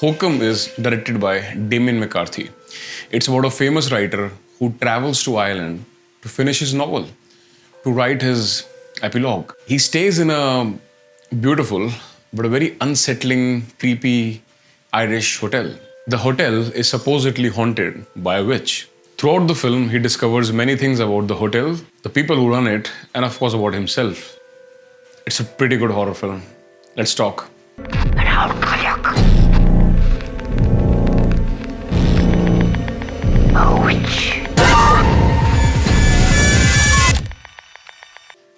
Hokum is directed by Damian McCarthy. It's about a famous writer who travels to Ireland to finish his novel, to write his epilogue. He stays in a beautiful but a very unsettling, creepy Irish hotel. The hotel is supposedly haunted by a witch. Throughout the film, he discovers many things about the hotel, the people who run it, and of course about himself. It's a pretty good horror film. Let's talk.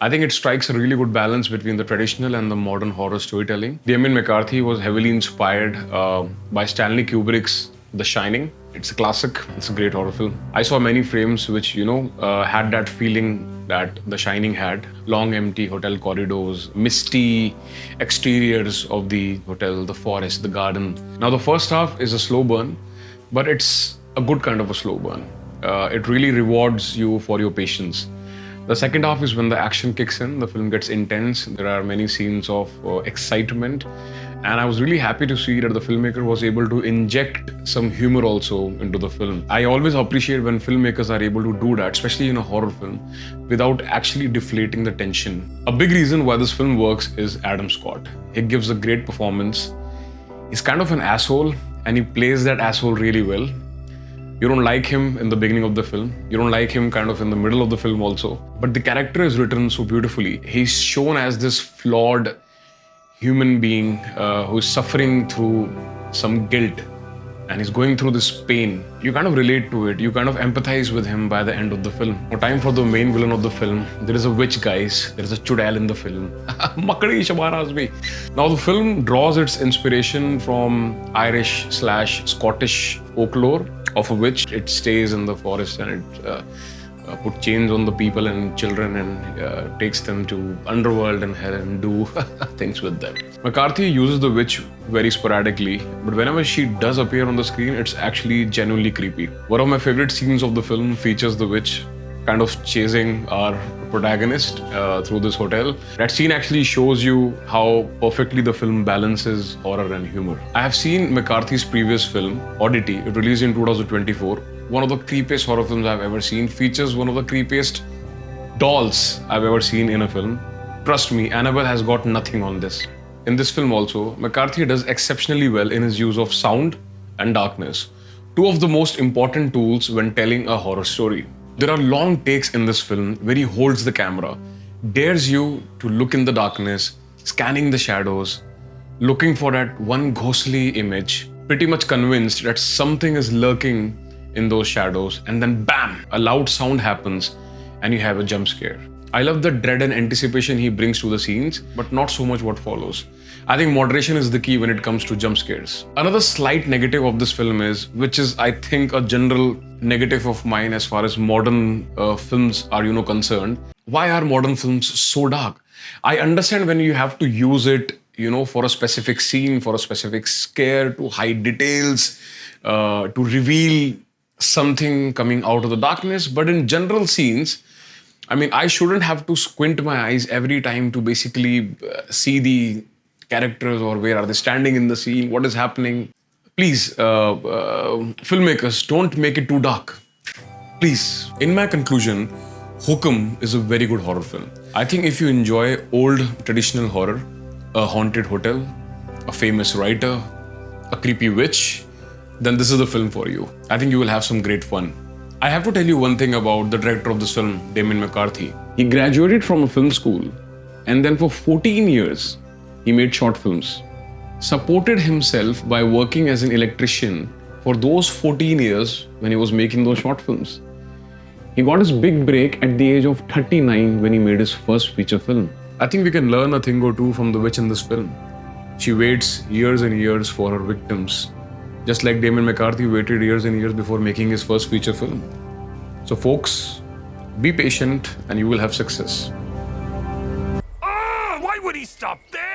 I think it strikes a really good balance between the traditional and the modern horror storytelling. Damian McCarthy was heavily inspired by Stanley Kubrick's The Shining. It's a classic. It's a great horror film. I saw many frames which, had that feeling that The Shining had. Long, empty hotel corridors, misty exteriors of the hotel, the forest, the garden. Now, the first half is a slow burn, but it's a good kind of a slow burn. It really rewards you for your patience. The second half is when the action kicks in, the film gets intense, there are many scenes of excitement, and I was really happy to see that the filmmaker was able to inject some humor also into the film. I always appreciate when filmmakers are able to do that, especially in a horror film, without actually deflating the tension. A big reason why this film works is Adam Scott. He gives a great performance. He's kind of an asshole, and he plays that asshole really well. You don't like him in the beginning of the film. You don't like him kind of in the middle of the film also. But the character is written so beautifully. He's shown as this flawed human being who is suffering through some guilt. And he's going through this pain. You kind of relate to it. You kind of empathize with him by the end of the film. No time for the main villain of the film. There is a witch, guys. There is a chudal in the film. Now the film draws its inspiration from Irish/Scottish folklore of a witch. It stays in the forest and it puts chains on the people and children and takes them to underworld and hell and do things with them. McCarthy uses the witch very sporadically, but whenever she does appear on the screen, it's actually genuinely creepy. One of my favorite scenes of the film features the witch kind of chasing our protagonist through this hotel. That scene actually shows you how perfectly the film balances horror and humor. I have seen McCarthy's previous film, Oddity. It released in 2024. One of the creepiest horror films I've ever seen. Features one of the creepiest dolls I've ever seen in a film. Trust me, Annabelle has got nothing on this. In this film also, McCarthy does exceptionally well in his use of sound and darkness. Two of the most important tools when telling a horror story. There are long takes in this film where he holds the camera, dares you to look in the darkness, scanning the shadows, looking for that one ghostly image, pretty much convinced that something is lurking in those shadows, and then bam, a loud sound happens and you have a jump scare. I love the dread and anticipation he brings to the scenes, but not so much what follows. I think moderation is the key when it comes to jump scares. Another slight negative of this film is, which is I think a general negative of mine as far as modern films are concerned. Why are modern films so dark? I understand when you have to use it for a specific scene, for a specific scare, to hide details, to reveal something coming out of the darkness. But in general scenes, I shouldn't have to squint my eyes every time to basically see the characters or where are they standing in the scene, what is happening. Please, filmmakers, don't make it too dark. Please. In my conclusion, Hokum is a very good horror film. I think if you enjoy old traditional horror, a haunted hotel, a famous writer, a creepy witch, then this is the film for you. I think you will have some great fun. I have to tell you one thing about the director of this film, Damian McCarthy. He graduated from a film school and then for 14 years, he made short films. Supported himself by working as an electrician for those 14 years when he was making those short films. He got his big break at the age of 39 when he made his first feature film. I think we can learn a thing or two from the witch in this film. She waits years and years for her victims, just like Damian McCarthy waited years and years before making his first feature film. So folks, be patient and you will have success. Why would he stop there?